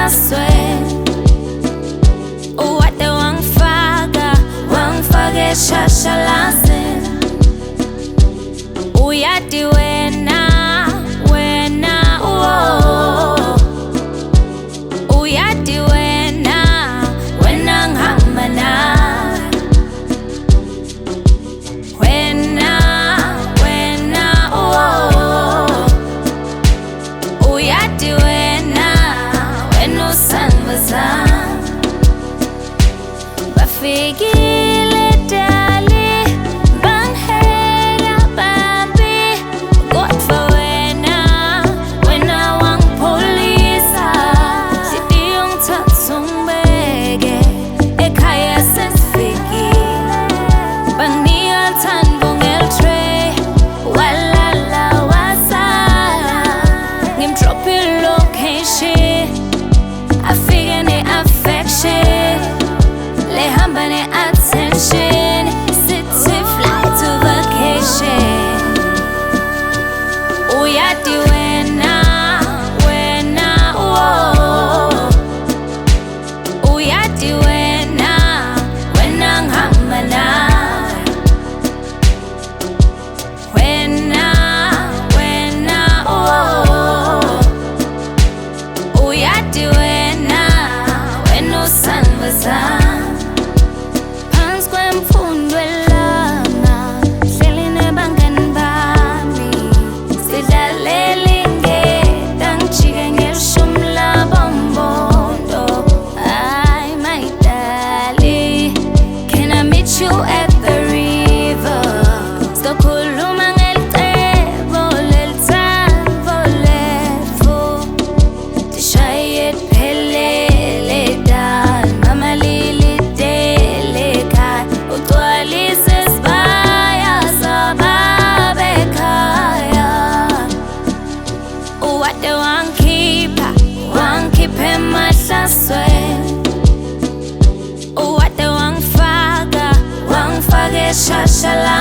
emahlasweni. Uwade wangifaka eshashalazini. Uyati wena, oh. Uyati wena ngihamba nawe. Wena, oh. Uyati wena usandva zami. Bafikile dali, bangihela bambi, kodwa wena wangipholisa. Nhliziyo ngithatha ungibeke ekhaya sesifikile. Banginika uthando ngelitray, walala wasala. Ngimdrophe ilocation, afike ne-affection, lehamba ne-attention. City flight to vacation. Uyati wena, oh. Uyati wena ngihamba nawe. Wena, oh. Uyati wena usandva zami. Phansi kwemfundo elanga, hleli nebangani bami. Sidlalela ingeda, ngijike ngelishumi labombondo. Ay, my darling, can I meet you at the river? Sizokhuluma ngelicebo lelitsambo letfu. Tishaye liphelele dal, mama lilidele ekhaya. Ugcwalise isibaya sababa ekhaya. Uwade wangikhipha emahlasweni. Uwade wangifaka eshashalazini.